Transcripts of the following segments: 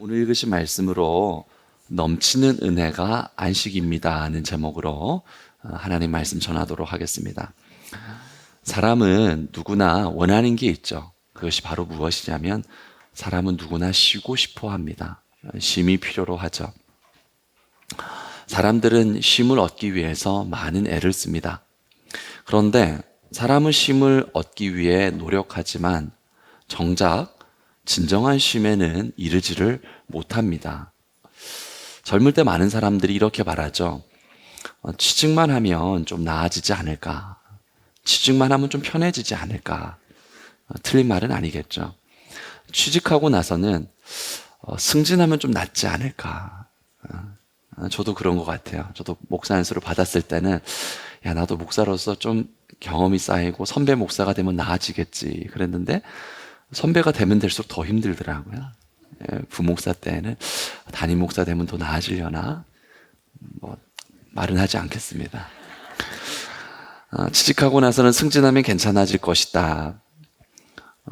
오늘 읽으신 말씀으로 넘치는 은혜가 안식입니다 하는 제목으로 하나님 말씀 전하도록 하겠습니다. 사람은 누구나 원하는 게 있죠. 그것이 바로 무엇이냐면 사람은 누구나 쉬고 싶어 합니다. 쉼이 필요로 하죠. 사람들은 쉼을 얻기 위해서 많은 애를 씁니다. 그런데 사람은 쉼을 얻기 위해 노력하지만 정작 진정한 쉼에는 이르지를 못합니다. 젊을 때 많은 사람들이 이렇게 말하죠. 취직만 하면 좀 나아지지 않을까? 취직만 하면 좀 편해지지 않을까? 틀린 말은 아니겠죠. 취직하고 나서는 승진하면 좀 낫지 않을까? 저도 그런 것 같아요. 저도 목사 안수를 받았을 때는 야, 나도 목사로서 좀 경험이 쌓이고 선배 목사가 되면 나아지겠지 그랬는데 선배가 되면 될수록 더 힘들더라고요. 부목사 때는 담임 목사 되면 더 나아지려나? 말은 하지 않겠습니다. 취직하고 나서는 승진하면 괜찮아질 것이다.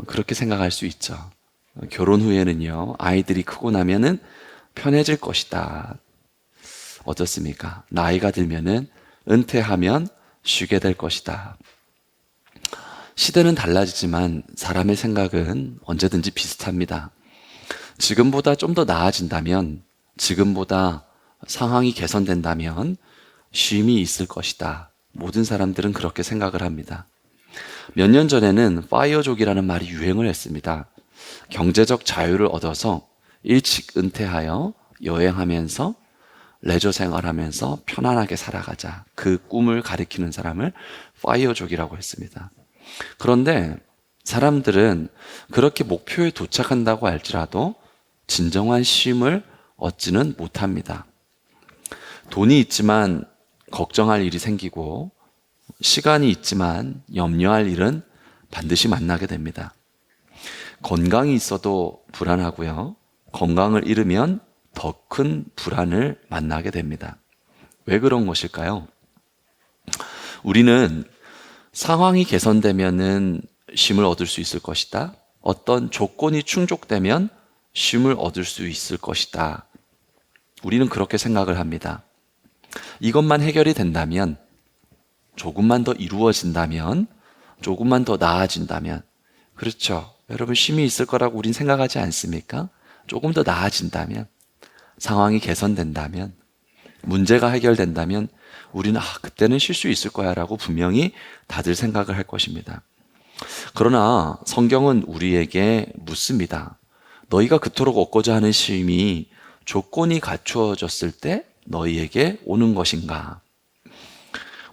그렇게 생각할 수 있죠. 결혼 후에는요, 아이들이 크고 나면은 편해질 것이다. 어떻습니까? 나이가 들면은 은퇴하면 쉬게 될 것이다. 시대는 달라지지만 사람의 생각은 언제든지 비슷합니다. 지금보다 좀 더 나아진다면, 지금보다 상황이 개선된다면 쉼이 있을 것이다. 모든 사람들은 그렇게 생각을 합니다. 몇 년 전에는 파이어족이라는 말이 유행을 했습니다. 경제적 자유를 얻어서 일찍 은퇴하여 여행하면서 레저 생활하면서 편안하게 살아가자. 그 꿈을 가리키는 사람을 파이어족이라고 했습니다. 그런데 사람들은 그렇게 목표에 도착한다고 할지라도 진정한 쉼을 얻지는 못합니다. 돈이 있지만 걱정할 일이 생기고 시간이 있지만 염려할 일은 반드시 만나게 됩니다. 건강이 있어도 불안하고요. 건강을 잃으면 더 큰 불안을 만나게 됩니다. 왜 그런 것일까요? 우리는 상황이 개선되면은 쉼을 얻을 수 있을 것이다. 어떤 조건이 충족되면 쉼을 얻을 수 있을 것이다. 우리는 그렇게 생각을 합니다. 이것만 해결이 된다면, 조금만 더 이루어진다면, 조금만 더 나아진다면, 그렇죠. 여러분 쉼이 있을 거라고 우린 생각하지 않습니까? 조금 더 나아진다면, 상황이 개선된다면, 문제가 해결된다면 우리는 그때는 쉴 수 있을 거야 라고 분명히 다들 생각을 할 것입니다. 그러나 성경은 우리에게 묻습니다. 너희가 그토록 얻고자 하는 쉼이 조건이 갖추어졌을 때 너희에게 오는 것인가?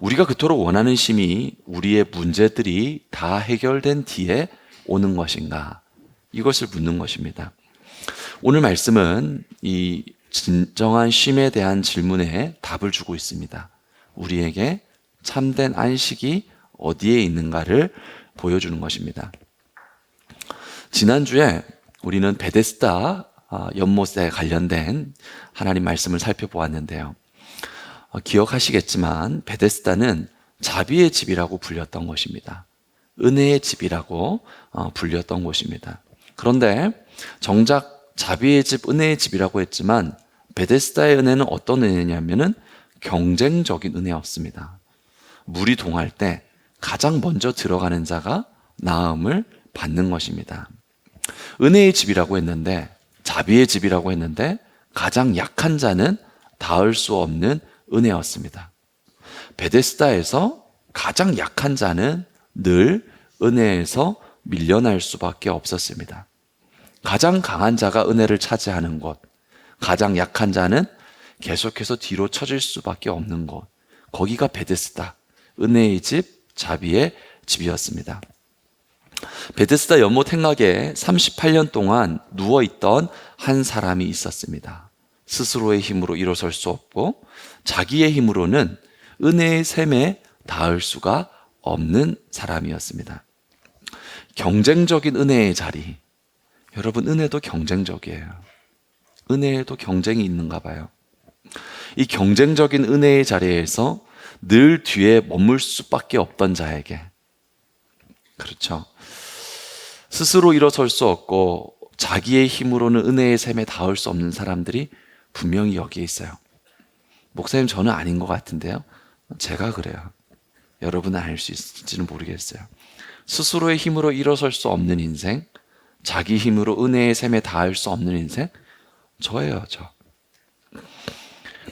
우리가 그토록 원하는 쉼이 우리의 문제들이 다 해결된 뒤에 오는 것인가? 이것을 묻는 것입니다. 오늘 말씀은 이 진정한 쉼에 대한 질문에 답을 주고 있습니다. 우리에게 참된 안식이 어디에 있는가를 보여주는 것입니다. 지난주에 우리는 베데스다 연못에 관련된 하나님 말씀을 살펴보았는데요. 기억하시겠지만 베데스다는 자비의 집이라고 불렸던 것입니다. 은혜의 집이라고 불렸던 곳입니다. 그런데 정작 자비의 집, 은혜의 집이라고 했지만 베데스다의 은혜는 어떤 은혜냐면은 경쟁적인 은혜였습니다. 물이 동할 때 가장 먼저 들어가는 자가 나음을 받는 것입니다. 은혜의 집이라고 했는데, 자비의 집이라고 했는데 가장 약한 자는 닿을 수 없는 은혜였습니다. 베데스다에서 가장 약한 자는 늘 은혜에서 밀려날 수밖에 없었습니다. 가장 강한 자가 은혜를 차지하는 곳, 가장 약한 자는 계속해서 뒤로 처질 수밖에 없는 곳, 거기가 베데스다, 은혜의 집, 자비의 집이었습니다. 베데스다 연못 행락에 38년 동안 누워있던 한 사람이 있었습니다. 스스로의 힘으로 일어설 수 없고 자기의 힘으로는 은혜의 샘에 닿을 수가 없는 사람이었습니다. 경쟁적인 은혜의 자리. 여러분, 은혜도 경쟁적이에요. 은혜에도 경쟁이 있는가 봐요. 이 경쟁적인 은혜의 자리에서 늘 뒤에 머물 수밖에 없던 자에게, 그렇죠, 스스로 일어설 수 없고 자기의 힘으로는 은혜의 샘에 닿을 수 없는 사람들이 분명히 여기에 있어요. 목사님, 저는 아닌 것 같은데요. 제가 그래요. 여러분은 알 수 있을지는 모르겠어요. 스스로의 힘으로 일어설 수 없는 인생, 자기 힘으로 은혜의 샘에 닿을 수 없는 인생, 저예요, 저.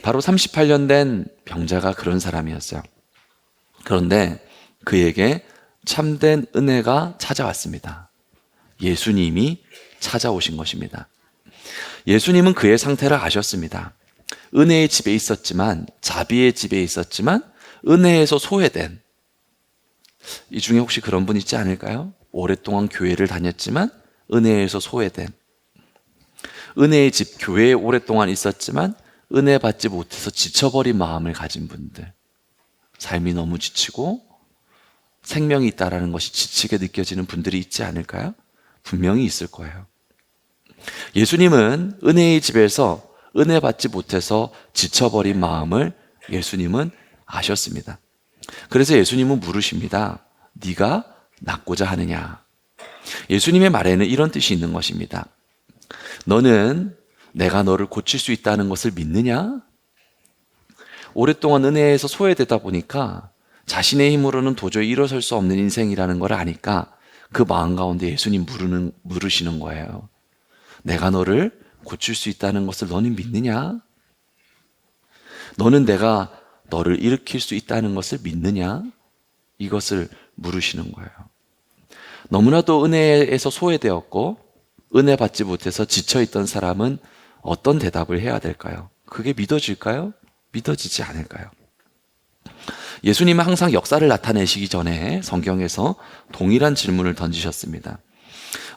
바로 38년 된 병자가 그런 사람이었어요. 그런데 그에게 참된 은혜가 찾아왔습니다. 예수님이 찾아오신 것입니다. 예수님은 그의 상태를 아셨습니다. 은혜의 집에 있었지만, 자비의 집에 있었지만, 은혜에서 소외된, 이 중에 혹시 그런 분 있지 않을까요? 오랫동안 교회를 다녔지만 은혜에서 소외된, 은혜의 집, 교회에 오랫동안 있었지만 은혜 받지 못해서 지쳐버린 마음을 가진 분들, 삶이 너무 지치고 생명이 있다는 것이 지치게 느껴지는 분들이 있지 않을까요? 분명히 있을 거예요. 예수님은 은혜의 집에서 은혜 받지 못해서 지쳐버린 마음을 예수님은 아셨습니다. 그래서 예수님은 물으십니다. 네가 낫고자 하느냐? 예수님의 말에는 이런 뜻이 있는 것입니다. 너는 내가 너를 고칠 수 있다는 것을 믿느냐? 오랫동안 은혜에서 소외되다 보니까 자신의 힘으로는 도저히 일어설 수 없는 인생이라는 걸 아니까 그 마음 가운데 예수님 물으시는 거예요. 내가 너를 고칠 수 있다는 것을 너는 믿느냐? 너는 내가 너를 일으킬 수 있다는 것을 믿느냐? 이것을 물으시는 거예요. 너무나도 은혜에서 소외되었고 은혜 받지 못해서 지쳐있던 사람은 어떤 대답을 해야 될까요? 그게 믿어질까요? 믿어지지 않을까요? 예수님은 항상 역사를 나타내시기 전에 성경에서 동일한 질문을 던지셨습니다.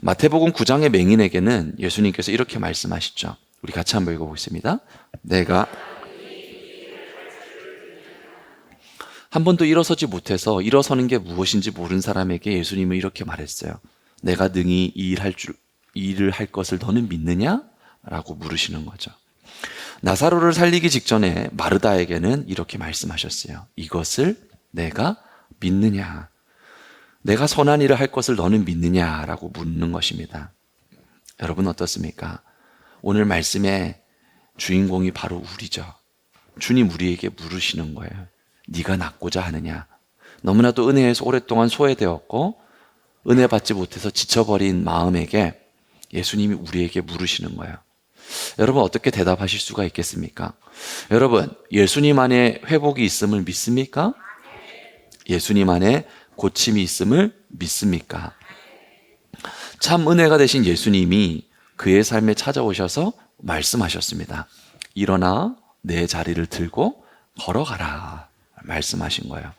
마태복음 9장의 맹인에게는 예수님께서 이렇게 말씀하시죠. 우리 같이 한번 읽어보겠습니다. 내가 한 번도 일어서지 못해서 일어서는 게 무엇인지 모르는 사람에게 예수님은 이렇게 말했어요. 내가 능히 이 일을 할 것을 너는 믿느냐? 라고 물으시는 거죠. 나사로를 살리기 직전에 마르다에게는 이렇게 말씀하셨어요. 이것을 내가 믿느냐? 내가 선한 일을 할 것을 너는 믿느냐? 라고 묻는 것입니다. 여러분 어떻습니까? 오늘 말씀의 주인공이 바로 우리죠. 주님 우리에게 물으시는 거예요. 네가 낫고자 하느냐? 너무나도 은혜에서 오랫동안 소외되었고 은혜 받지 못해서 지쳐버린 마음에게 예수님이 우리에게 물으시는 거예요. 여러분 어떻게 대답하실 수가 있겠습니까? 여러분 예수님 안에 회복이 있음을 믿습니까? 예수님 안에 고침이 있음을 믿습니까? 참 은혜가 되신 예수님이 그의 삶에 찾아오셔서 말씀하셨습니다. 일어나 내 자리를 들고 걸어가라 말씀하신 거예요.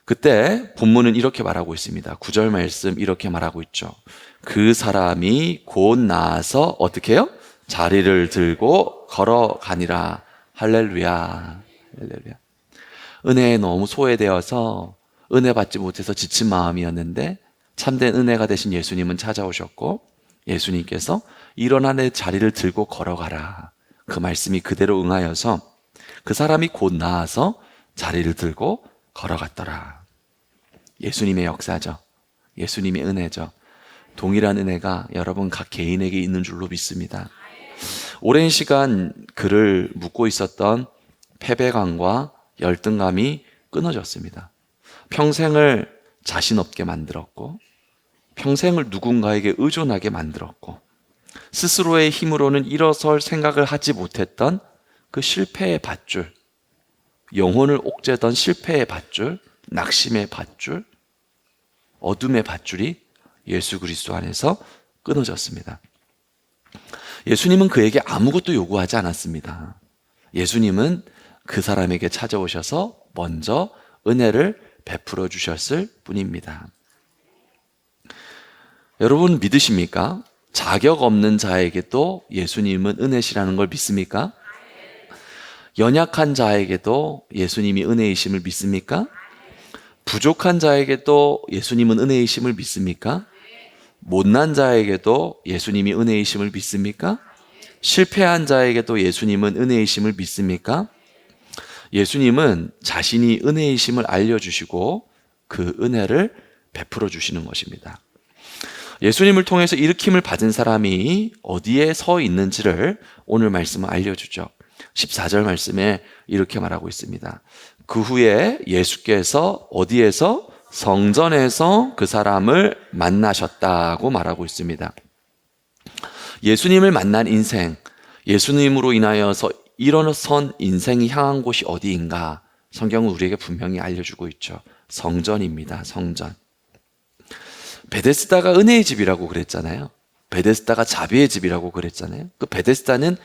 그때 본문은 이렇게 말하고 있습니다. 9절 말씀 이렇게 말하고 있죠. 그 사람이 곧 나아서 어떻게 해요? 자리를 들고 걸어가니라. 할렐루야. 할렐루야. 은혜에 너무 소외되어서 은혜 받지 못해서 지친 마음이었는데 참된 은혜가 되신 예수님은 찾아오셨고 예수님께서 일어나 내 자리를 들고 걸어가라. 그 말씀이 그대로 응하여서 그 사람이 곧 나아서 자리를 들고 걸어갔더라. 예수님의 역사죠. 예수님의 은혜죠. 동일한 은혜가 여러분 각 개인에게 있는 줄로 믿습니다. 오랜 시간 그를 묻고 있었던 패배감과 열등감이 끊어졌습니다. 평생을 자신 없게 만들었고 평생을 누군가에게 의존하게 만들었고 스스로의 힘으로는 일어설 생각을 하지 못했던 그 실패의 밧줄, 영혼을 옥죄던 실패의 밧줄, 낙심의 밧줄, 어둠의 밧줄이 예수 그리스도 안에서 끊어졌습니다. 예수님은 그에게 아무것도 요구하지 않았습니다. 예수님은 그 사람에게 찾아오셔서 먼저 은혜를 베풀어 주셨을 뿐입니다. 여러분 믿으십니까? 자격 없는 자에게도 예수님은 은혜시라는 걸 믿습니까? 연약한 자에게도 예수님이 은혜이심을 믿습니까? 부족한 자에게도 예수님은 은혜이심을 믿습니까? 못난 자에게도 예수님이 은혜이심을 믿습니까? 실패한 자에게도 예수님은 은혜이심을 믿습니까? 예수님은 자신이 은혜이심을 알려주시고 그 은혜를 베풀어 주시는 것입니다. 예수님을 통해서 일으킴을 받은 사람이 어디에 서 있는지를 오늘 말씀은 알려주죠. 14절 말씀에 이렇게 말하고 있습니다. 그 후에 예수께서 어디에서? 성전에서 그 사람을 만나셨다고 말하고 있습니다. 예수님을 만난 인생, 예수님으로 인하여서 일어선 인생이 향한 곳이 어디인가? 성경은 우리에게 분명히 알려주고 있죠. 성전입니다. 성전. 베데스다가 은혜의 집이라고 그랬잖아요. 베데스다가 자비의 집이라고 그랬잖아요. 그 베데스다는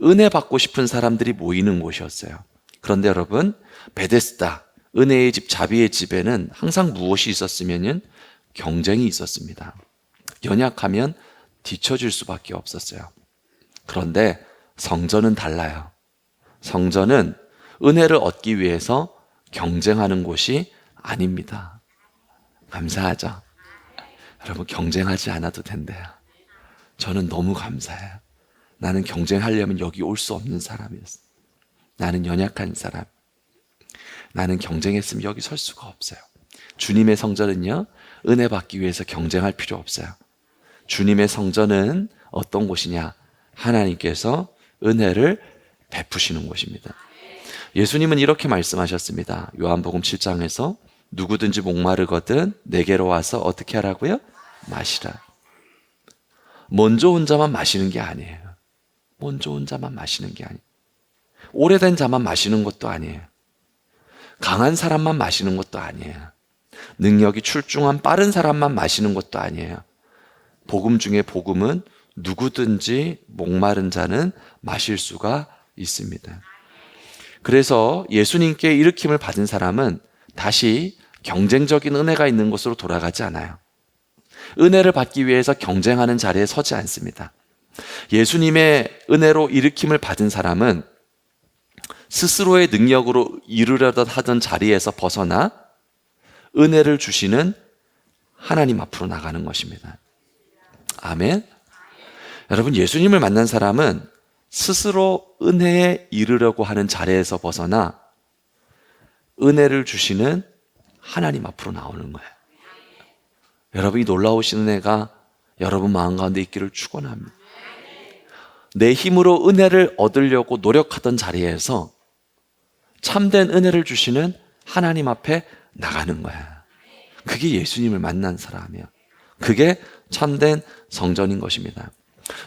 은혜 받고 싶은 사람들이 모이는 곳이었어요. 그런데 여러분, 베데스다, 은혜의 집, 자비의 집에는 항상 무엇이 있었으면요? 경쟁이 있었습니다. 연약하면 뒤처질 수밖에 없었어요. 그런데 성전은 달라요. 성전은 은혜를 얻기 위해서 경쟁하는 곳이 아닙니다. 감사하죠? 여러분, 경쟁하지 않아도 된대요. 저는 너무 감사해요. 나는 경쟁하려면 여기 올 수 없는 사람이었어요. 나는 연약한 사람. 나는 경쟁했으면 여기 설 수가 없어요. 주님의 성전은요, 은혜 받기 위해서 경쟁할 필요 없어요. 주님의 성전은 어떤 곳이냐? 하나님께서 은혜를 베푸시는 곳입니다. 예수님은 이렇게 말씀하셨습니다. 요한복음 7장에서 누구든지 목마르거든 내게로 와서 어떻게 하라고요? 마시라. 먼저 온 자만 마시는 게 아니에요. 먼저 온 자만 마시는 게 아니에요. 오래된 자만 마시는 것도 아니에요. 강한 사람만 마시는 것도 아니에요. 능력이 출중한 빠른 사람만 마시는 것도 아니에요. 복음 중에 복음은 누구든지 목마른 자는 마실 수가 있습니다. 그래서 예수님께 일으킴을 받은 사람은 다시 경쟁적인 은혜가 있는 곳으로 돌아가지 않아요. 은혜를 받기 위해서 경쟁하는 자리에 서지 않습니다. 예수님의 은혜로 일으킴을 받은 사람은 스스로의 능력으로 이루려다 하던 자리에서 벗어나 은혜를 주시는 하나님 앞으로 나가는 것입니다. 아멘. 여러분, 예수님을 만난 사람은 스스로 은혜에 이르려고 하는 자리에서 벗어나 은혜를 주시는 하나님 앞으로 나오는 거예요. 여러분, 이 놀라우신 은혜가 여러분 마음 가운데 있기를 축원합니다. 내 힘으로 은혜를 얻으려고 노력하던 자리에서 참된 은혜를 주시는 하나님 앞에 나가는 거야. 그게 예수님을 만난 사람이에요. 그게 참된 성전인 것입니다.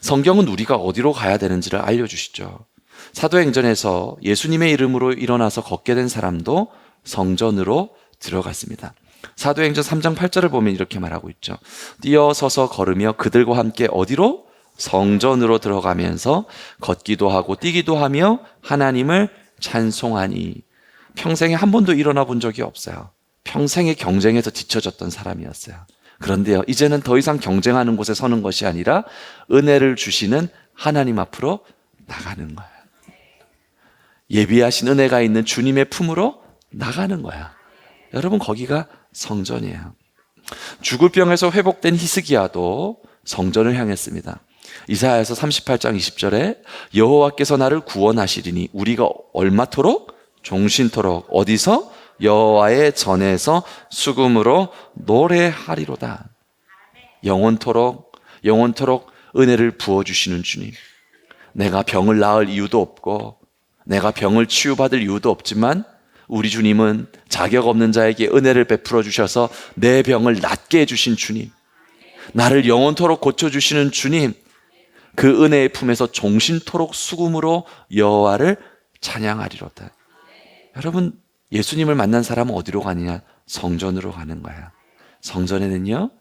성경은 우리가 어디로 가야 되는지를 알려주시죠. 사도행전에서 예수님의 이름으로 일어나서 걷게 된 사람도 성전으로 들어갔습니다. 사도행전 3장 8절을 보면 이렇게 말하고 있죠. 뛰어서서 걸으며 그들과 함께 어디로? 성전으로 들어가면서 걷기도 하고 뛰기도 하며 하나님을 찬송하니. 평생에 한 번도 일어나 본 적이 없어요. 평생에 경쟁에서 뒤처졌던 사람이었어요. 그런데요, 이제는 더 이상 경쟁하는 곳에 서는 것이 아니라 은혜를 주시는 하나님 앞으로 나가는 거예요. 예비하신 은혜가 있는 주님의 품으로 나가는 거야. 여러분, 거기가 성전이에요. 죽을 병에서 회복된 히스기야도 성전을 향했습니다. 이사야서 38장 20절에 여호와께서 나를 구원하시리니 우리가 얼마토록? 종신토록. 어디서? 여호와의 전에서 수금으로 노래하리로다. 영원토록 은혜를 부어주시는 주님. 내가 병을 나을 이유도 없고 내가 병을 치유받을 이유도 없지만 우리 주님은 자격 없는 자에게 은혜를 베풀어 주셔서 내 병을 낫게 해주신 주님, 나를 영원토록 고쳐주시는 주님, 그 은혜의 품에서 종신토록 수금으로 여호와를 찬양하리로다. 여러분, 예수님을 만난 사람은 어디로 가느냐? 성전으로 가는 거야. 성전에는요,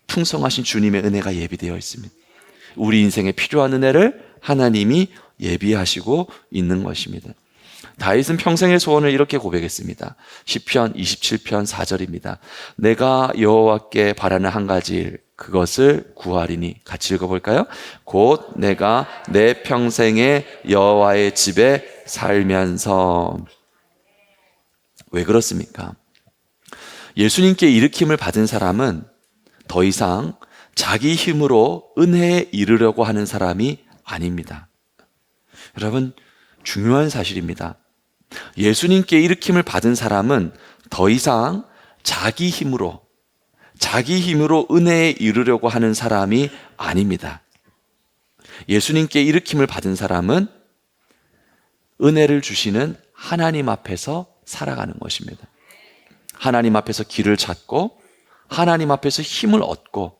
풍성하신 주님의 은혜가 예비되어 있습니다. 우리 인생에 필요한 은혜를 하나님이 예비하시고 있는 것입니다. 다윗은 평생의 소원을 이렇게 고백했습니다. 시편 27편 4절입니다. 내가 여호와께 바라는 한 가지 일, 그것을 구하리니. 같이 읽어볼까요? 곧 내가 내 평생에 여호와의 집에 살면서. 왜 그렇습니까? 예수님께 일으킴을 받은 사람은 더 이상 자기 힘으로 은혜에 이르려고 하는 사람이 아닙니다. 여러분, 중요한 사실입니다. 예수님께 일으킴을 받은 사람은 더 이상 자기 힘으로, 자기 힘으로 은혜에 이르려고 하는 사람이 아닙니다. 예수님께 일으킴을 받은 사람은 은혜를 주시는 하나님 앞에서 살아가는 것입니다. 하나님 앞에서 길을 찾고 하나님 앞에서 힘을 얻고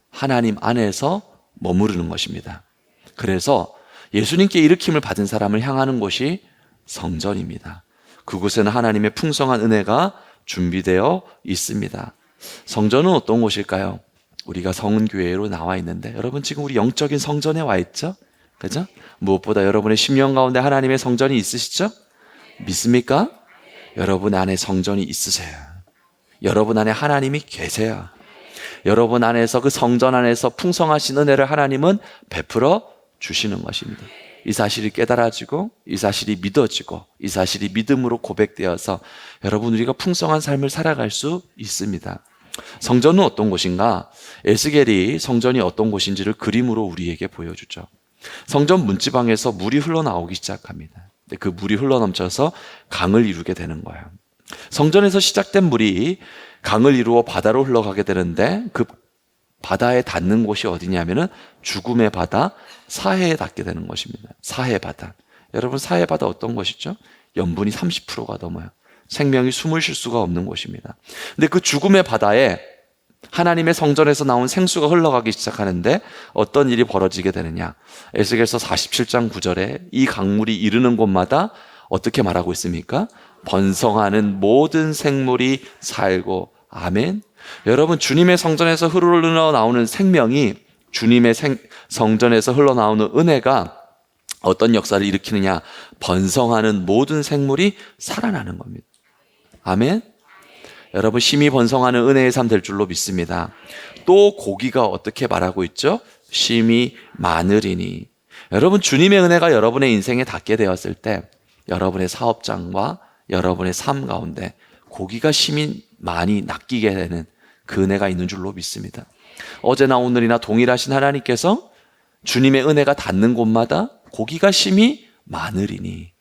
하나님 안에서 머무르는 것입니다. 그래서 예수님께 일으킴을 받은 사람을 향하는 곳이 성전입니다. 그곳에는 하나님의 풍성한 은혜가 준비되어 있습니다. 성전은 어떤 곳일까요? 우리가 성은교회로 나와 있는데 여러분 지금 우리 영적인 성전에 와 있죠? 그죠? 무엇보다 여러분의 심령 가운데 하나님의 성전이 있으시죠? 믿습니까? 여러분 안에 성전이 있으세요. 여러분 안에 하나님이 계세요. 여러분 안에서 그 성전 안에서 풍성하신 은혜를 하나님은 베풀어 주시는 것입니다. 이 사실이 깨달아지고 이 사실이 믿어지고 이 사실이 믿음으로 고백되어서 여러분 우리가 풍성한 삶을 살아갈 수 있습니다. 성전은 어떤 곳인가? 에스겔이 성전이 어떤 곳인지를 그림으로 우리에게 보여주죠. 성전 문지방에서 물이 흘러나오기 시작합니다. 그 물이 흘러넘쳐서 강을 이루게 되는 거예요. 성전에서 시작된 물이 강을 이루어 바다로 흘러가게 되는데 그 바다에 닿는 곳이 어디냐면은 죽음의 바다, 사해에 닿게 되는 것입니다. 사해 바다. 여러분 사해 바다 어떤 곳이죠? 염분이 30%가 넘어요. 생명이 숨을 쉴 수가 없는 곳입니다. 근데 그 죽음의 바다에 하나님의 성전에서 나온 생수가 흘러가기 시작하는데 어떤 일이 벌어지게 되느냐? 에스겔서 47장 9절에 이 강물이 이르는 곳마다 어떻게 말하고 있습니까? 번성하는 모든 생물이 살고. 아멘. 여러분 주님의 성전에서 흘러나오는 생명이 주님의 성전에서 흘러나오는 은혜가 어떤 역사를 일으키느냐? 번성하는 모든 생물이 살아나는 겁니다. 아멘. 여러분 심히 번성하는 은혜의 삶 될 줄로 믿습니다. 또 고기가 어떻게 말하고 있죠? 심히 많으리니. 여러분 주님의 은혜가 여러분의 인생에 닿게 되었을 때 여러분의 사업장과 여러분의 삶 가운데 고기가 심히 많이 낚이게 되는 그 은혜가 있는 줄로 믿습니다. 어제나 오늘이나 동일하신 하나님께서 주님의 은혜가 닿는 곳마다 고기가 심히 많으리니.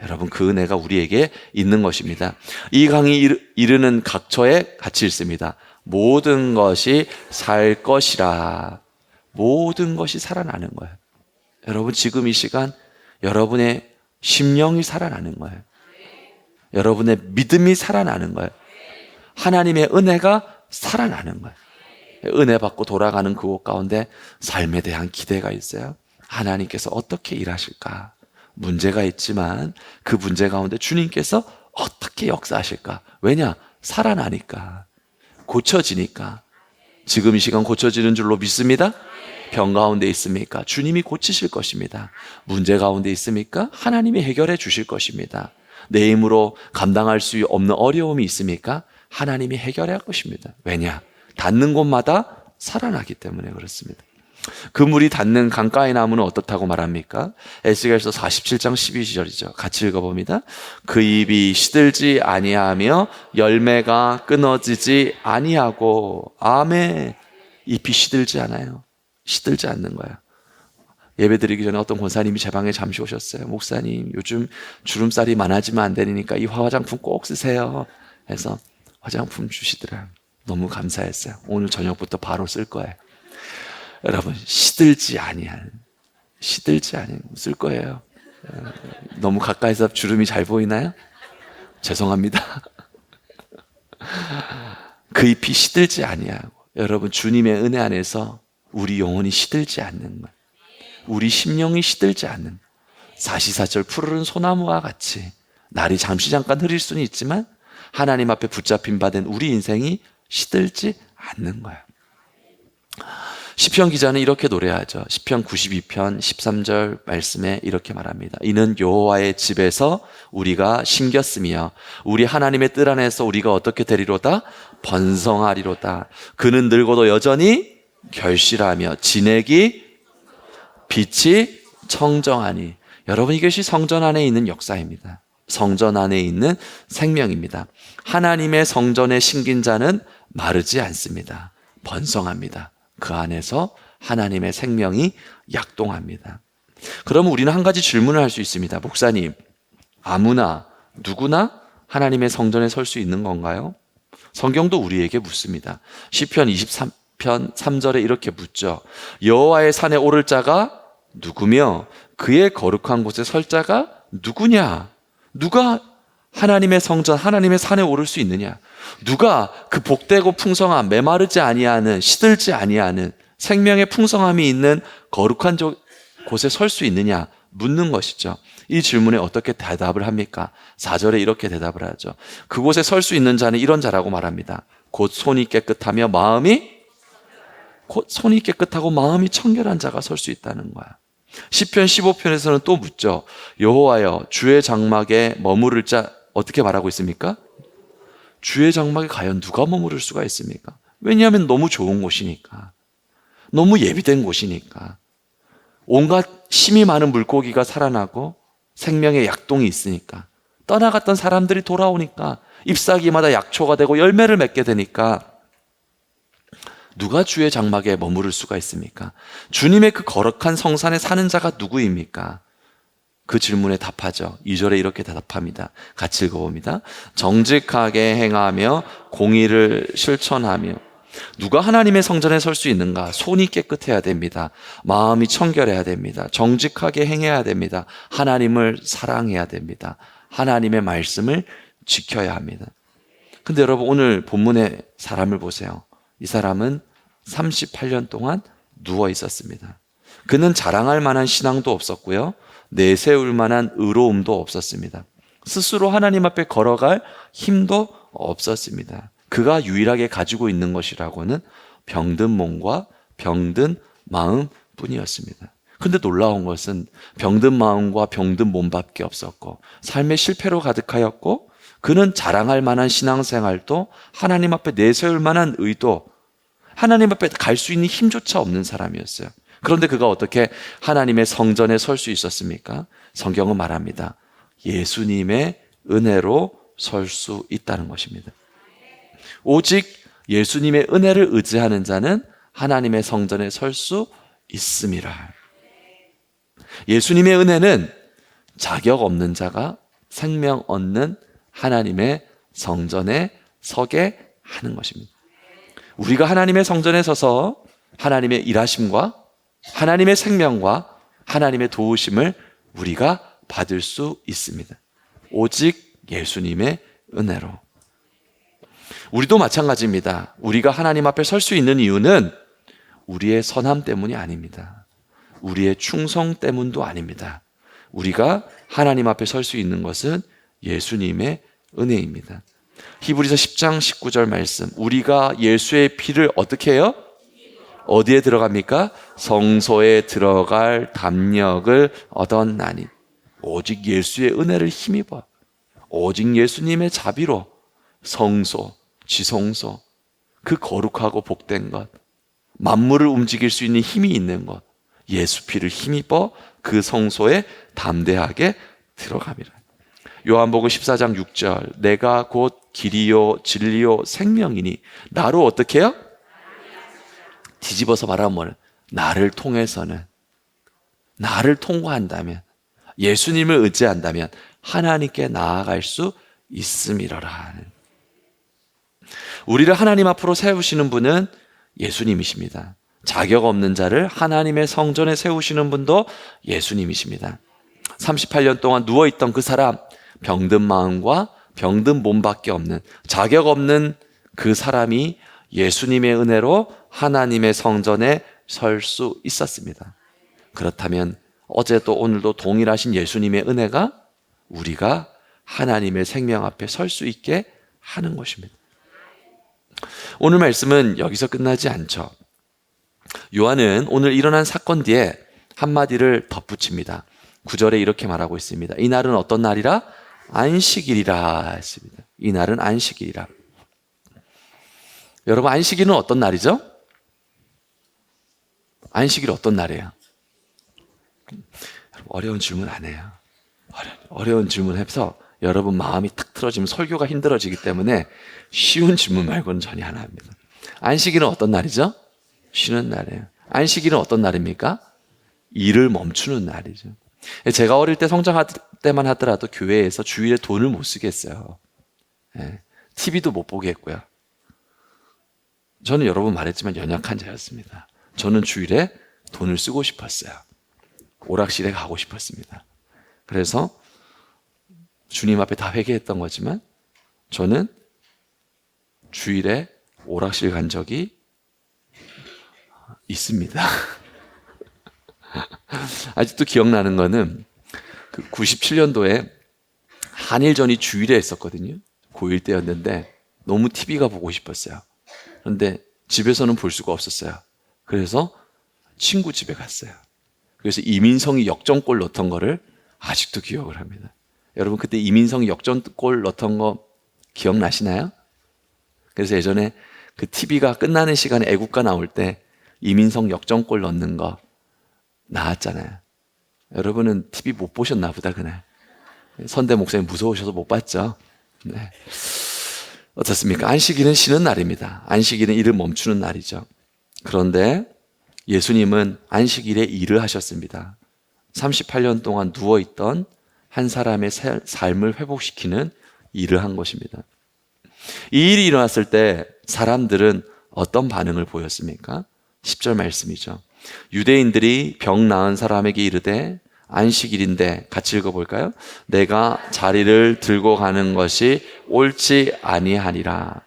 여러분 그 은혜가 우리에게 있는 것입니다. 이 강이 이르는 각처에 같이 있습니다. 모든 것이 살 것이라. 모든 것이 살아나는 거예요. 여러분 지금 이 시간 여러분의 심령이 살아나는 거예요. 여러분의 믿음이 살아나는 거예요. 하나님의 은혜가 살아나는 거예요. 은혜 받고 돌아가는 그곳 가운데 삶에 대한 기대가 있어요. 하나님께서 어떻게 일하실까? 문제가 있지만 그 문제 가운데 주님께서 어떻게 역사하실까? 왜냐? 살아나니까, 고쳐지니까. 지금 이 시간 고쳐지는 줄로 믿습니다. 병 가운데 있습니까? 주님이 고치실 것입니다. 문제 가운데 있습니까? 하나님이 해결해 주실 것입니다. 내 힘으로 감당할 수 없는 어려움이 있습니까? 하나님이 해결할 것입니다. 왜냐? 닿는 곳마다 살아나기 때문에 그렇습니다. 그 물이 닿는 강가의 나무는 어떻다고 말합니까? 에스겔서 47장 12절이죠. 같이 읽어봅니다. 그 잎이 시들지 아니하며 열매가 끊어지지 아니하고. 아멘. 잎이 시들지 않아요. 시들지 않는 거예요. 예배 드리기 전에 어떤 권사님이 제 방에 잠시 오셨어요. 목사님, 요즘 주름살이 많아지면 안 되니까 이 화장품 꼭 쓰세요 해서 화장품 주시더라고요. 너무 감사했어요. 오늘 저녁부터 바로 쓸 거예요. 여러분 시들지 아니한, 쓸 거예요. 너무 가까이서 주름이 잘 보이나요? 죄송합니다. 그 잎이 시들지 아니하고. 여러분 주님의 은혜 안에서 우리 영혼이 시들지 않는 것, 우리 심령이 시들지 않는, 사시사철 푸르른 소나무와 같이 날이 잠깐 흐릴 수는 있지만 하나님 앞에 붙잡힌 바 된 우리 인생이 시들지 않는 거예요. 시편 기자는 이렇게 노래하죠. 시편 92편 13절 말씀에 이렇게 말합니다. 이는 여호와의 집에서 우리가 심겼으며 우리 하나님의 뜰 안에서 우리가 어떻게 되리로다? 번성하리로다. 그는 늙어도 여전히 결실하며 진액이 빛이 청정하니. 여러분 이것이 성전 안에 있는 역사입니다. 성전 안에 있는 생명입니다. 하나님의 성전에 심긴 자는 마르지 않습니다. 번성합니다. 그 안에서 하나님의 생명이 약동합니다. 그러면 우리는 한 가지 질문을 할 수 있습니다. 목사님, 아무나 누구나 하나님의 성전에 설 수 있는 건가요? 성경도 우리에게 묻습니다. 시편 23편 3절에 이렇게 묻죠. 여호와의 산에 오를 자가 누구며 그의 거룩한 곳에 설 자가 누구냐? 누가 하나님의 성전, 하나님의 산에 오를 수 있느냐? 누가 그 복되고 풍성한, 메마르지 아니하는, 시들지 아니하는 생명의 풍성함이 있는 거룩한 곳에 설 수 있느냐? 묻는 것이죠. 이 질문에 어떻게 대답을 합니까? 4절에 이렇게 대답을 하죠. 그곳에 설 수 있는 자는 이런 자라고 말합니다. 곧 손이 깨끗하며 손이 깨끗하고 마음이 청결한 자가 설 수 있다는 거야. 시편 15편에서는 또 묻죠. 여호와여, 주의 장막에 머무를 자, 어떻게 말하고 있습니까? 주의 장막에 과연 누가 머무를 수가 있습니까? 왜냐하면 너무 좋은 곳이니까. 너무 예비된 곳이니까. 온갖 힘이 많은 물고기가 살아나고 생명의 약동이 있으니까. 떠나갔던 사람들이 돌아오니까 잎사귀마다 약초가 되고 열매를 맺게 되니까 누가 주의 장막에 머무를 수가 있습니까? 주님의 그 거룩한 성산에 사는 자가 누구입니까? 그 질문에 답하죠. 2절에 이렇게 대답합니다. 같이 읽어봅니다. 정직하게 행하며 공의를 실천하며. 누가 하나님의 성전에 설 수 있는가? 손이 깨끗해야 됩니다. 마음이 청결해야 됩니다. 정직하게 행해야 됩니다. 하나님을 사랑해야 됩니다. 하나님의 말씀을 지켜야 합니다. 근데 여러분, 오늘 본문의 사람을 보세요. 이 사람은 38년 동안 누워 있었습니다. 그는 자랑할 만한 신앙도 없었고요. 내세울 만한 의로움도 없었습니다. 스스로 하나님 앞에 걸어갈 힘도 없었습니다. 그가 유일하게 가지고 있는 것이라고는 병든 몸과 병든 마음뿐이었습니다. 근데 놀라운 것은 병든 마음과 병든 몸밖에 없었고 삶의 실패로 가득하였고 그는 자랑할 만한 신앙생활도 하나님 앞에 내세울 만한 의도, 하나님 앞에 갈 수 있는 힘조차 없는 사람이었어요. 그런데 그가 어떻게 하나님의 성전에 설 수 있었습니까? 성경은 말합니다. 예수님의 은혜로 설 수 있다는 것입니다. 오직 예수님의 은혜를 의지하는 자는 하나님의 성전에 설 수 있음이라. 예수님의 은혜는 자격 없는 자가 생명 얻는 하나님의 성전에 서게 하는 것입니다. 우리가 하나님의 성전에 서서 하나님의 일하심과 하나님의 생명과 하나님의 도우심을 우리가 받을 수 있습니다. 오직 예수님의 은혜로. 우리도 마찬가지입니다. 우리가 하나님 앞에 설 수 있는 이유는 우리의 선함 때문이 아닙니다. 우리의 충성 때문도 아닙니다. 우리가 하나님 앞에 설 수 있는 것은 예수님의 은혜입니다. 히브리서 10장 19절 말씀. 우리가 예수의 피를 어떻게 해요? 어디에 들어갑니까? 성소에 들어갈 담력을 얻었나니. 오직 예수의 은혜를 힘입어. 오직 예수님의 자비로 성소, 지성소, 그 거룩하고 복된 것, 만물을 움직일 수 있는 힘이 있는 것, 예수 피를 힘입어 그 성소에 담대하게 들어갑니다. 요한복음 14장 6절. 내가 곧 길이요 진리요 생명이니 나로 어떻게 해요? 뒤집어서 말하면 나를 통해서는, 나를 통과한다면, 예수님을 의지한다면 하나님께 나아갈 수 있음이로라. 우리를 하나님 앞으로 세우시는 분은 예수님이십니다. 자격 없는 자를 하나님의 성전에 세우시는 분도 예수님이십니다. 38년 동안 누워있던 그 사람, 병든 마음과 병든 몸밖에 없는, 자격 없는 그 사람이 예수님의 은혜로 하나님의 성전에 설 수 있었습니다. 그렇다면 어제도 오늘도 동일하신 예수님의 은혜가 우리가 하나님의 생명 앞에 설 수 있게 하는 것입니다. 오늘 말씀은 여기서 끝나지 않죠. 요한은 오늘 일어난 사건 뒤에 한마디를 덧붙입니다. 9절에 이렇게 말하고 있습니다. 이날은 어떤 날이라? 안식일이라 했습니다. 이날은 안식일이라. 여러분, 안식일은 어떤 날이죠? 안식일 어떤 날이에요? 어려운 질문 안 해요. 어려운 질문 해서 여러분 마음이 탁 틀어지면 설교가 힘들어지기 때문에 쉬운 질문 말고는 전혀 안 합니다. 안식일은 어떤 날이죠? 쉬는 날이에요. 안식일은 어떤 날입니까? 일을 멈추는 날이죠. 제가 어릴 때 성장할 때만 하더라도 교회에서 주일에 돈을 못 쓰겠어요. TV도 못 보게 했고요. 저는 여러 번 말했지만 연약한 자였습니다. 저는 주일에 돈을 쓰고 싶었어요. 오락실에 가고 싶었습니다. 그래서 주님 앞에 다 회개했던 거지만 저는 주일에 오락실 간 적이 있습니다. 아직도 기억나는 거는 그 97년도에 한일전이 주일에 했었거든요. 고1 때였는데 너무 TV가 보고 싶었어요. 그런데 집에서는 볼 수가 없었어요. 그래서 친구 집에 갔어요. 그래서 이민성이 역전골 넣었던 거를 아직도 기억을 합니다. 여러분 그때 이민성이 역전골 넣었던 거 기억나시나요? 그래서 예전에 그 TV가 끝나는 시간에 애국가 나올 때 이민성 역전골 넣는 거 나왔잖아요. 여러분은 TV 못 보셨나 보다 그날. 선대 목사님 무서우셔서 못 봤죠. 네. 어떻습니까? 안식일은 쉬는 날입니다. 안식일은 일을 멈추는 날이죠. 그런데 예수님은 안식일에 일을 하셨습니다. 38년 동안 누워있던 한 사람의 삶을 회복시키는 일을 한 것입니다. 이 일이 일어났을 때 사람들은 어떤 반응을 보였습니까? 10절 말씀이죠. 유대인들이 병 나은 사람에게 이르되 안식일인데 같이 읽어볼까요? 내가 자리를 들고 가는 것이 옳지 아니하니라.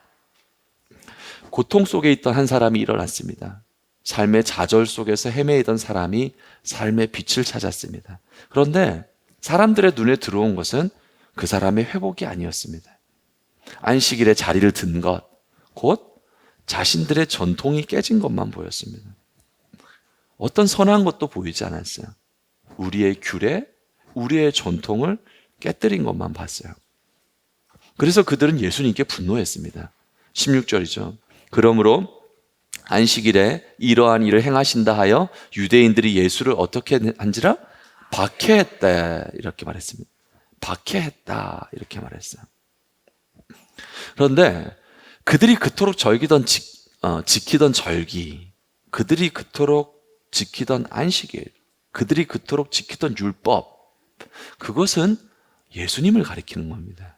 고통 속에 있던 한 사람이 일어났습니다. 삶의 좌절 속에서 헤매이던 사람이 삶의 빛을 찾았습니다. 그런데 사람들의 눈에 들어온 것은 그 사람의 회복이 아니었습니다. 안식일에 자리를 든 것, 곧 자신들의 전통이 깨진 것만 보였습니다. 어떤 선한 것도 보이지 않았어요. 우리의 규례, 우리의 전통을 깨뜨린 것만 봤어요. 그래서 그들은 예수님께 분노했습니다. 16절이죠. 그러므로 안식일에 이러한 일을 행하신다 하여 유대인들이 예수를 어떻게 한지라? 박해했다 이렇게 말했습니다. 박해했다 이렇게 말했어요. 그런데 그들이 그토록 지키던 절기, 그들이 그토록 지키던 안식일, 그들이 그토록 지키던 율법, 그것은 예수님을 가리키는 겁니다.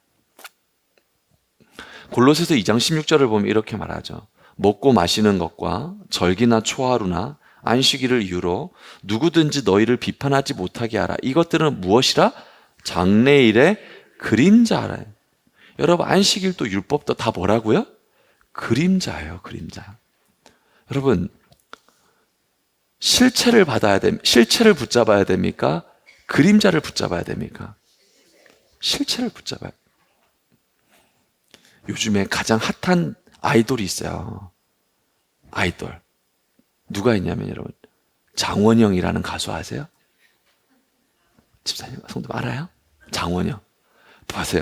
골로새서 2장 16절을 보면 이렇게 말하죠. 먹고 마시는 것과 절기나 초하루나 안식일을 이유로 누구든지 너희를 비판하지 못하게 하라. 이것들은 무엇이라? 장래일의 그림자라. 여러분 안식일도 율법도 다 뭐라고요? 그림자예요. 그림자. 여러분 실체를 붙잡아야 됩니까? 그림자를 붙잡아야 됩니까? 실체를 붙잡아야 됩니다. 요즘에 가장 핫한 아이돌이 있어요. 아이돌. 누가 있냐면 여러분 장원영이라는 가수 아세요? 집사님, 성도 알아요? 장원영. 보세요.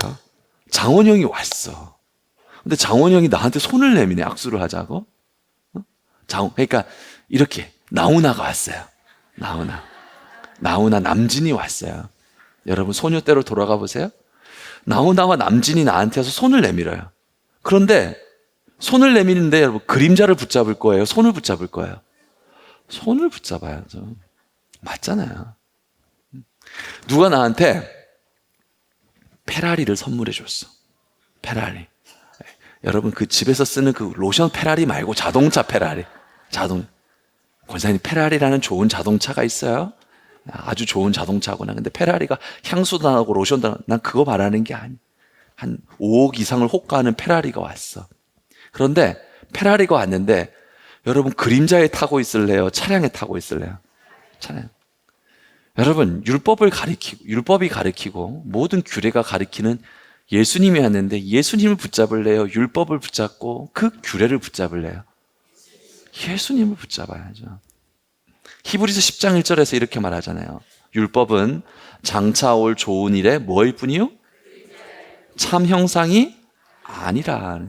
장원영이 왔어. 근데 장원영이 나한테 손을 내미네. 악수를 하자고. 그러니까 이렇게 나훈아가 왔어요. 나훈아 남진이 왔어요. 여러분 소녀 때로 돌아가 보세요. 나훈아와 남진이 나한테 와서 손을 내밀어요. 그런데 손을 내미는데 여러분 그림자를 붙잡을 거예요? 손을 붙잡을 거예요? 손을 붙잡아야죠. 맞잖아요. 누가 나한테 페라리를 선물해 줬어. 페라리. 여러분 그 집에서 쓰는 그 로션 페라리 말고 자동차 페라리. 권사님 페라리라는 좋은 자동차가 있어요. 아주 좋은 자동차구나. 근데 페라리가 향수도 나고 로션도 나고 난 그거 말하는 게 아니야. 한 5억 이상을 호가하는 페라리가 왔어. 그런데 페라리가 왔는데 여러분 그림자에 타고 있을래요? 차량에 타고 있을래요? 차량. 여러분 율법이 가리키고 모든 규례가 가리키는 예수님이 왔는데 예수님을 붙잡을래요? 율법을 붙잡고 그 규례를 붙잡을래요? 예수님을 붙잡아야죠. 히브리서 10장 1절에서 이렇게 말하잖아요. 율법은 장차 올 좋은 일에 뭐일 뿐이요? 참 형상이 아니라.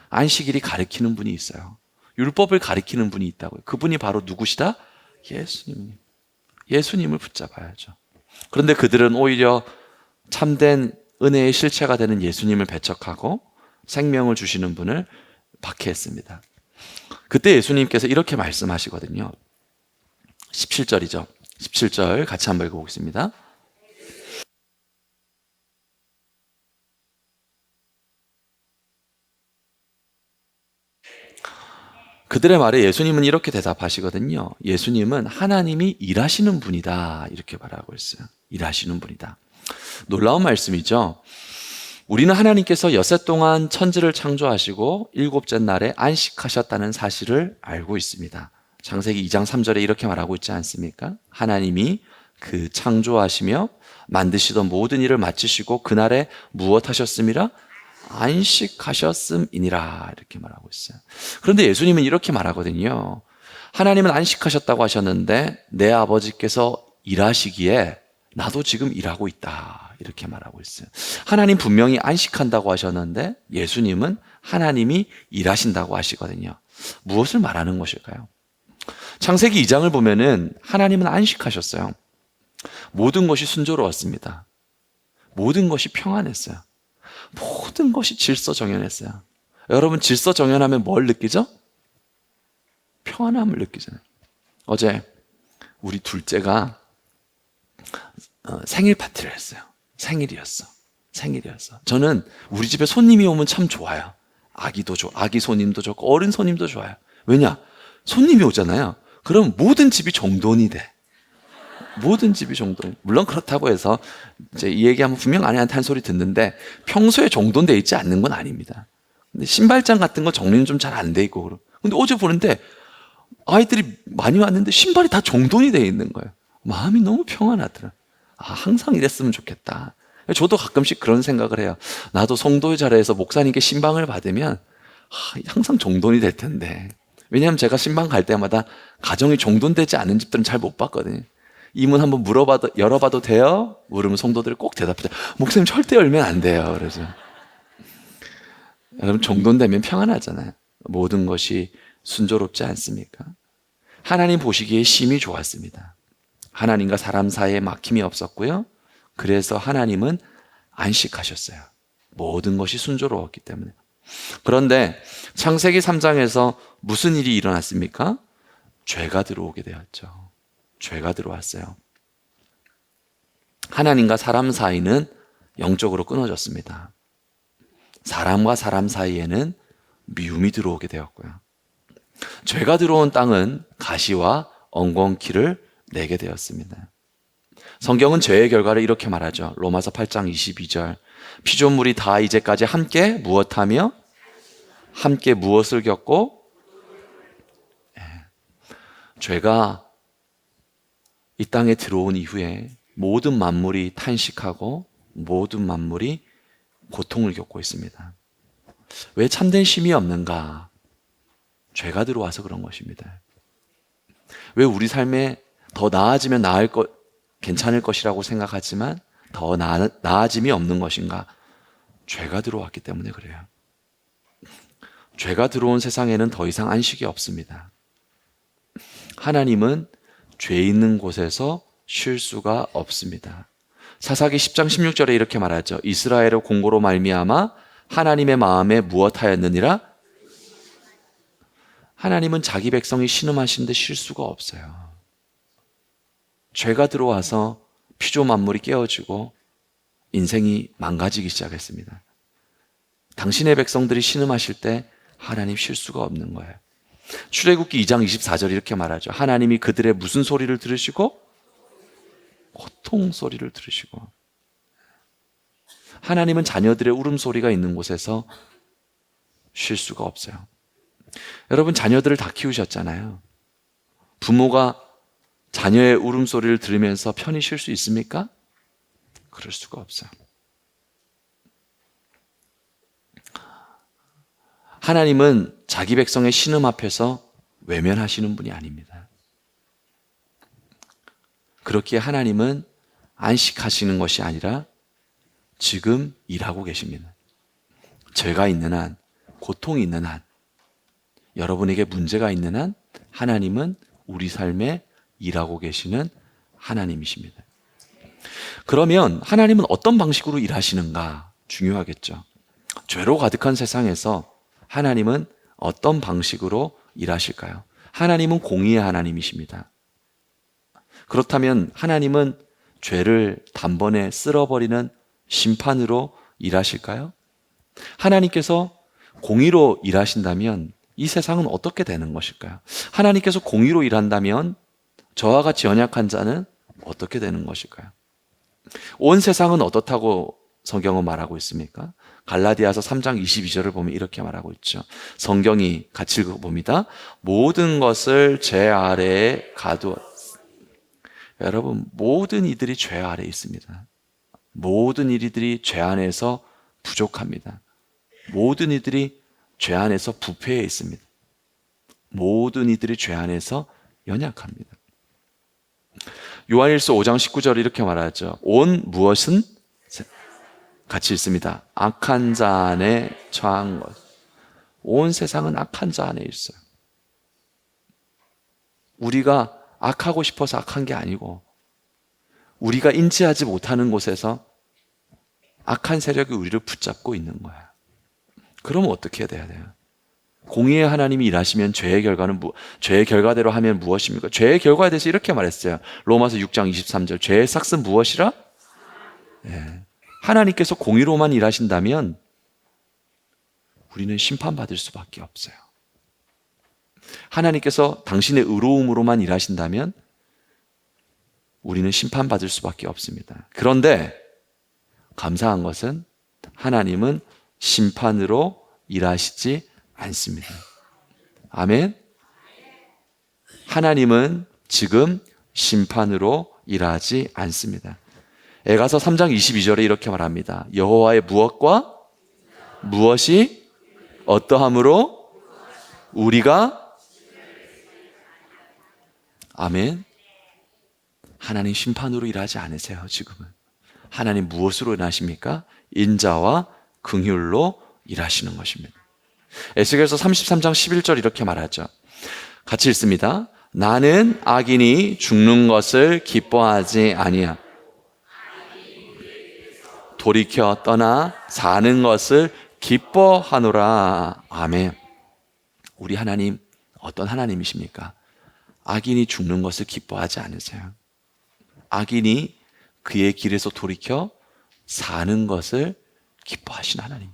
안식일이 가리키는 분이 있어요. 율법을 가리키는 분이 있다고요. 그분이 바로 누구시다? 예수님을 붙잡아야죠. 그런데 그들은 오히려 참된 은혜의 실체가 되는 예수님을 배척하고 생명을 주시는 분을 박해했습니다. 그때 예수님께서 이렇게 말씀하시거든요. 17절이죠. 17절 같이 한번 읽어보겠습니다. 그들의 말에 예수님은 이렇게 대답하시거든요. 예수님은 하나님이 일하시는 분이다. 이렇게 말하고 있어요. 일하시는 분이다. 놀라운 말씀이죠. 우리는 하나님께서 엿새 동안 천지를 창조하시고 일곱째 날에 안식하셨다는 사실을 알고 있습니다. 창세기 2장 3절에 이렇게 말하고 있지 않습니까? 하나님이 그 창조하시며 만드시던 모든 일을 마치시고 그날에 무엇 하셨음이라? 안식하셨음이니라. 이렇게 말하고 있어요. 그런데 예수님은 이렇게 말하거든요. 하나님은 안식하셨다고 하셨는데 내 아버지께서 일하시기에 나도 지금 일하고 있다. 이렇게 말하고 있어요. 하나님 분명히 안식한다고 하셨는데 예수님은 하나님이 일하신다고 하시거든요. 무엇을 말하는 것일까요? 창세기 2장을 보면은 하나님은 안식하셨어요. 모든 것이 순조로웠습니다. 모든 것이 평안했어요. 모든 것이 질서정연했어요. 여러분 질서 정연하면 뭘 느끼죠? 평안함을 느끼잖아요. 어제 우리 둘째가 생일 파티를 했어요. 생일이었어. 저는 우리 집에 손님이 오면 참 좋아요. 아기 손님도 좋고 어른 손님도 좋아요. 왜냐? 손님이 오잖아요. 그럼 모든 집이 정돈이 돼. 물론 그렇다고 해서 이제 이 얘기하면 분명 아내한테 한 소리 듣는데 평소에 정돈돼 있지 않는 건 아닙니다. 근데 신발장 같은 거 정리는 좀 잘 안 돼 있고 근데 어제 보는데 아이들이 많이 왔는데 신발이 다 정돈이 돼 있는 거예요. 마음이 너무 평안하더라. 항상 이랬으면 좋겠다. 저도 가끔씩 그런 생각을 해요. 나도 성도의 자리에서 목사님께 신방을 받으면 항상 정돈이 될 텐데. 왜냐하면 제가 신방 갈 때마다 가정이 정돈되지 않은 집들은 잘 못 봤거든요. 이 문 한번 열어봐도 돼요? 물으면 성도들이 꼭 대답해요. 목사님 절대 열면 안 돼요. 그래서 여러분 정돈되면 평안하잖아요. 모든 것이 순조롭지 않습니까? 하나님 보시기에 심히 좋았습니다. 하나님과 사람 사이에 막힘이 없었고요. 그래서 하나님은 안식하셨어요. 모든 것이 순조로웠기 때문에. 그런데 창세기 3장에서 무슨 일이 일어났습니까? 죄가 들어오게 되었죠. 죄가 들어왔어요. 하나님과 사람 사이는 영적으로 끊어졌습니다. 사람과 사람 사이에는 미움이 들어오게 되었고요. 죄가 들어온 땅은 가시와 엉겅퀴를 내게 되었습니다. 성경은 죄의 결과를 이렇게 말하죠. 로마서 8장 22절. 피조물이 다 이제까지 함께 무엇하며? 함께 무엇을 겪고? 죄가 이 땅에 들어온 이후에 모든 만물이 탄식하고 모든 만물이 고통을 겪고 있습니다. 왜 참된 쉼이 없는가? 죄가 들어와서 그런 것입니다. 왜 우리 삶에 더 나아지면 괜찮을 것이라고 생각하지만 더 나아짐이 없는 것인가? 죄가 들어왔기 때문에 그래요. 죄가 들어온 세상에는 더 이상 안식이 없습니다. 하나님은 죄 있는 곳에서 쉴 수가 없습니다. 사사기 10장 16절에 이렇게 말하죠. 이스라엘의 공고로 말미암아 하나님의 마음에 무엇하였느니라? 하나님은 자기 백성이 신음하시는데 쉴 수가 없어요. 죄가 들어와서 피조 만물이 깨어지고 인생이 망가지기 시작했습니다. 당신의 백성들이 신음하실 때 하나님 쉴 수가 없는 거예요. 출애굽기 2장 24절 이렇게 말하죠. 하나님이 그들의 무슨 소리를 들으시고? 고통 소리를 들으시고. 하나님은 자녀들의 울음소리가 있는 곳에서 쉴 수가 없어요. 여러분 자녀들을 다 키우셨잖아요. 부모가 자녀의 울음소리를 들으면서 편히 쉴 수 있습니까? 그럴 수가 없어요. 하나님은 자기 백성의 신음 앞에서 외면하시는 분이 아닙니다. 그렇기에 하나님은 안식하시는 것이 아니라 지금 일하고 계십니다. 죄가 있는 한, 고통이 있는 한, 여러분에게 문제가 있는 한 하나님은 우리 삶에 일하고 계시는 하나님이십니다. 그러면 하나님은 어떤 방식으로 일하시는가 중요하겠죠. 죄로 가득한 세상에서 하나님은 어떤 방식으로 일하실까요? 하나님은 공의의 하나님이십니다. 그렇다면 하나님은 죄를 단번에 쓸어버리는 심판으로 일하실까요? 하나님께서 공의로 일하신다면 이 세상은 어떻게 되는 것일까요? 하나님께서 공의로 일한다면 저와 같이 연약한 자는 어떻게 되는 것일까요? 온 세상은 어떻다고 성경은 말하고 있습니까? 갈라디아서 3장 22절을 보면 이렇게 말하고 있죠. 성경이 같이 읽어봅니다. 모든 것을 죄 아래에 가두었. 여러분, 모든 이들이 죄 아래에 있습니다. 모든 이들이 죄 안에서 부족합니다. 모든 이들이 죄 안에서 부패해 있습니다. 모든 이들이 죄 안에서 연약합니다. 요한일서 5장 19절 이렇게 말하죠. 온 무엇은 같이 있습니다. 악한 자 안에 처한 것. 온 세상은 악한 자 안에 있어요. 우리가 악하고 싶어서 악한 게 아니고 우리가 인지하지 못하는 곳에서 악한 세력이 우리를 붙잡고 있는 거야. 그러면 어떻게 해야 돼요? 공의의 하나님이 일하시면 죄의 결과대로 하면 무엇입니까? 죄의 결과에 대해서 이렇게 말했어요. 로마서 6장 23절. 죄의 삭은 무엇이라? 네. 하나님께서 공의로만 일하신다면 우리는 심판받을 수밖에 없어요. 하나님께서 당신의 의로움으로만 일하신다면 우리는 심판받을 수밖에 없습니다. 그런데 감사한 것은 하나님은 심판으로 일하시지 않습니다. 아멘. 하나님은 지금 심판으로 일하지 않습니다. 에가서 3장 22절에 이렇게 말합니다. 여호와의 무엇이 어떠함으로 우리가 아멘. 하나님 심판으로 일하지 않으세요. 지금은 하나님 무엇으로 일하십니까? 인자와 긍휼로 일하시는 것입니다. 에스겔서 33장 11절 이렇게 말하죠. 같이 읽습니다. 나는 악인이 죽는 것을 기뻐하지 아니하 돌이켜 떠나 사는 것을 기뻐하노라. 아멘. 우리 하나님 어떤 하나님이십니까? 악인이 죽는 것을 기뻐하지 않으세요. 악인이 그의 길에서 돌이켜 사는 것을 기뻐하신 하나님.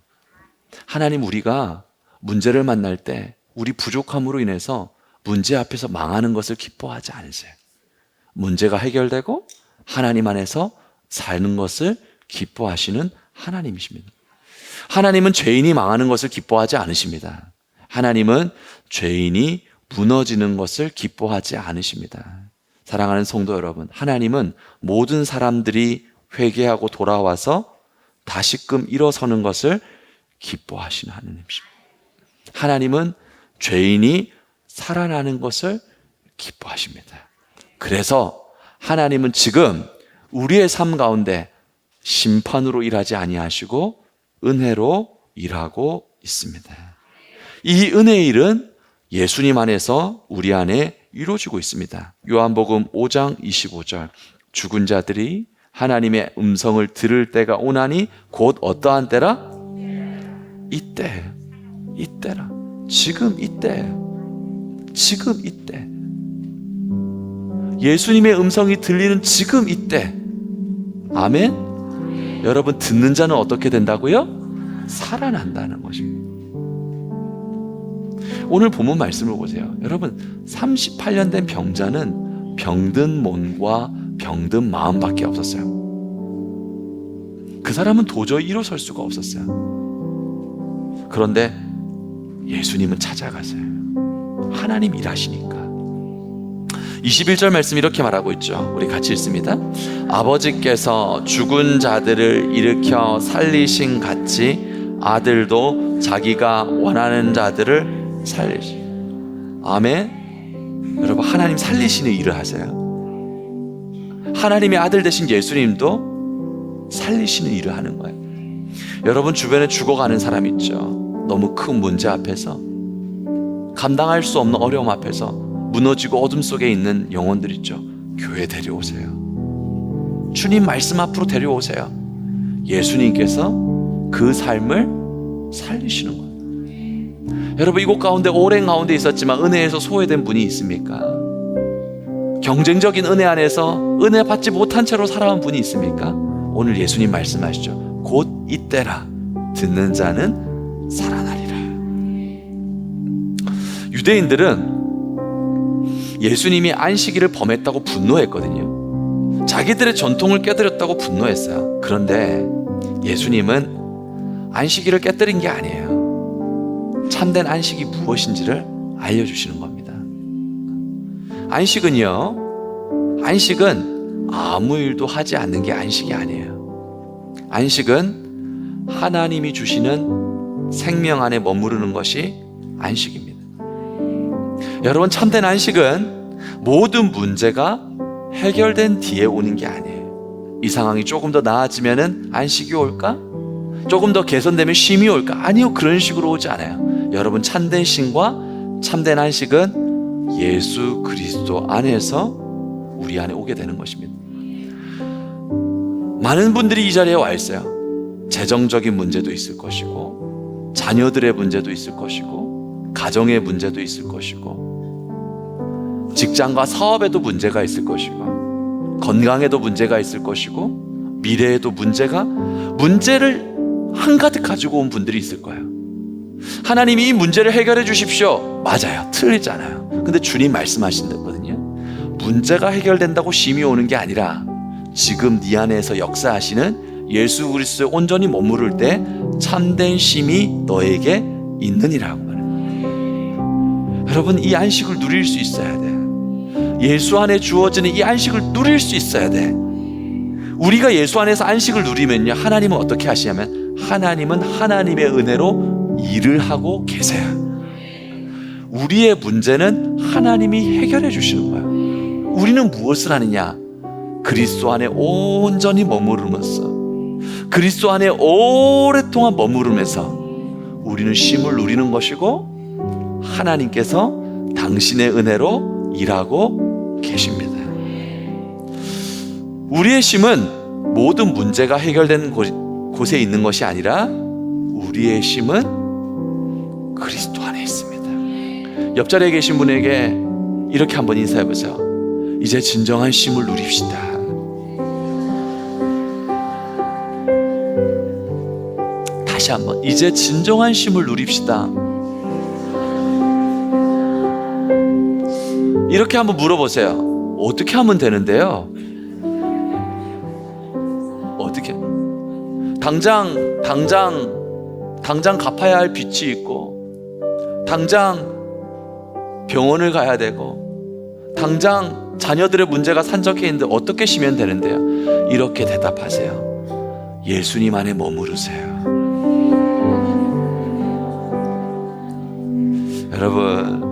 하나님, 우리가 문제를 만날 때 우리 부족함으로 인해서 문제 앞에서 망하는 것을 기뻐하지 않으세요. 문제가 해결되고 하나님 안에서 사는 것을 기뻐하시는 하나님이십니다. 하나님은 죄인이 망하는 것을 기뻐하지 않으십니다. 하나님은 죄인이 무너지는 것을 기뻐하지 않으십니다. 사랑하는 성도 여러분, 하나님은 모든 사람들이 회개하고 돌아와서 다시금 일어서는 것을 기뻐하시는 하나님이십니다. 하나님은 죄인이 살아나는 것을 기뻐하십니다. 그래서 하나님은 지금 우리의 삶 가운데 심판으로 일하지 아니하시고 은혜로 일하고 있습니다. 이 은혜의 일은 예수님 안에서 우리 안에 이루어지고 있습니다. 요한복음 5장 25절. 죽은 자들이 하나님의 음성을 들을 때가 오나니 곧 어떠한 때라? 이때라. 지금 이때. 예수님의 음성이 들리는 지금 이때. 아멘. 여러분, 듣는 자는 어떻게 된다고요? 살아난다는 것입니다. 오늘 본문 말씀을 보세요. 여러분, 38년 된 병자는 병든 몸과 병든 마음밖에 없었어요. 그 사람은 도저히 일어설 수가 없었어요. 그런데 예수님은 찾아가세요. 하나님 일하시니까. 21절 말씀 이렇게 말하고 있죠. 우리 같이 읽습니다. 아버지께서 죽은 자들을 일으켜 살리신 같이 아들도 자기가 원하는 자들을 살리시. 아멘. 여러분, 하나님 살리시는 일을 하세요. 하나님의 아들 되신 예수님도 살리시는 일을 하는 거예요. 여러분, 주변에 죽어가는 사람 있죠. 너무 큰 문제 앞에서, 감당할 수 없는 어려움 앞에서 무너지고 어둠 속에 있는 영혼들 있죠. 교회 데려오세요. 주님 말씀 앞으로 데려오세요. 예수님께서 그 삶을 살리시는 거예요. 여러분, 이곳 가운데 오랜 가운데 있었지만 은혜에서 소외된 분이 있습니까? 경쟁적인 은혜 안에서 은혜 받지 못한 채로 살아온 분이 있습니까? 오늘 예수님 말씀하시죠. 곧 이때라 듣는 자는 살아나리라. 유대인들은 예수님이 안식일을 범했다고 분노했거든요. 자기들의 전통을 깨뜨렸다고 분노했어요. 그런데 예수님은 안식일을 깨뜨린 게 아니에요. 참된 안식이 무엇인지를 알려주시는 겁니다. 안식은 아무 일도 하지 않는 게 안식이 아니에요. 안식은 하나님이 주시는 생명 안에 머무르는 것이 안식입니다. 여러분, 참된 안식은 모든 문제가 해결된 뒤에 오는 게 아니에요. 이 상황이 조금 더 나아지면은 안식이 올까? 조금 더 개선되면 쉼이 올까? 아니요, 그런 식으로 오지 않아요. 여러분, 참된 쉼과 참된 안식은 예수 그리스도 안에서 우리 안에 오게 되는 것입니다. 많은 분들이 이 자리에 와 있어요. 재정적인 문제도 있을 것이고, 자녀들의 문제도 있을 것이고, 가정의 문제도 있을 것이고, 직장과 사업에도 문제가 있을 것이고, 건강에도 문제가 있을 것이고, 미래에도 문제를 한가득 가지고 온 분들이 있을 거예요. 하나님이 이 문제를 해결해 주십시오. 맞아요. 틀리잖아요. 근데 주님 말씀하신다거든요. 문제가 해결된다고 쉼이 오는 게 아니라 지금 네 안에서 역사하시는 예수 그리스도에 온전히 머무를 때 참된 쉼이 너에게 있느니라고 말해요. 여러분, 이 안식을 누릴 수 있어야 돼요. 예수 안에 주어지는 이 안식을 누릴 수 있어야 돼. 우리가 예수 안에서 안식을 누리면요, 하나님은 어떻게 하시냐면 하나님은 하나님의 은혜로 일을 하고 계세요. 우리의 문제는 하나님이 해결해 주시는 거예요. 우리는 무엇을 하느냐? 그리스도 안에 온전히 머무르면서, 그리스도 안에 오랫동안 머무르면서 우리는 쉼을 누리는 것이고, 하나님께서 당신의 은혜로 일하고 계십니다. 우리의 쉼은 모든 문제가 해결된 곳에 있는 것이 아니라 우리의 쉼은 그리스도 안에 있습니다. 옆자리에 계신 분에게 이렇게 한번 인사해 보세요. 이제 진정한 쉼을 누립시다. 다시 한번, 이제 진정한 쉼을 누립시다. 이렇게 한번 물어보세요. 어떻게 하면 되는데요? 어떻게? 당장 갚아야 할 빚이 있고, 당장 병원을 가야 되고, 당장 자녀들의 문제가 산적해 있는데 어떻게 쉬면 되는데요? 이렇게 대답하세요. 예수님 안에 머무르세요. 여러분,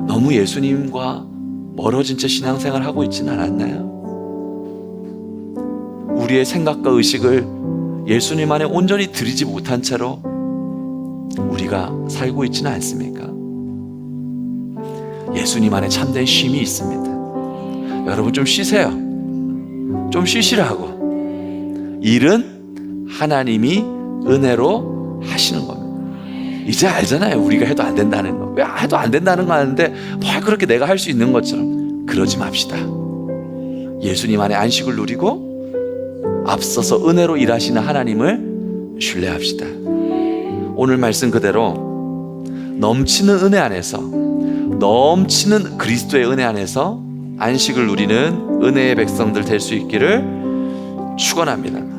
너무 예수님과 멀어진 채 신앙생활 하고 있지는 않았나요? 우리의 생각과 의식을 예수님 안에 온전히 들이지 못한 채로 우리가 살고 있지는 않습니까? 예수님 안에 참된 쉼이 있습니다. 여러분, 좀 쉬세요. 좀 쉬시라고. 일은 하나님이 은혜로 하시는 겁니다. 이제 알잖아요. 우리가 해도 안 된다는 거. 왜 해도 안 된다는 거 아는데 뭘 그렇게 내가 할 수 있는 것처럼. 그러지 맙시다. 예수님 안에 안식을 누리고 앞서서 은혜로 일하시는 하나님을 신뢰합시다. 오늘 말씀 그대로 넘치는 은혜 안에서, 넘치는 그리스도의 은혜 안에서 안식을 누리는 은혜의 백성들 될 수 있기를 축원합니다.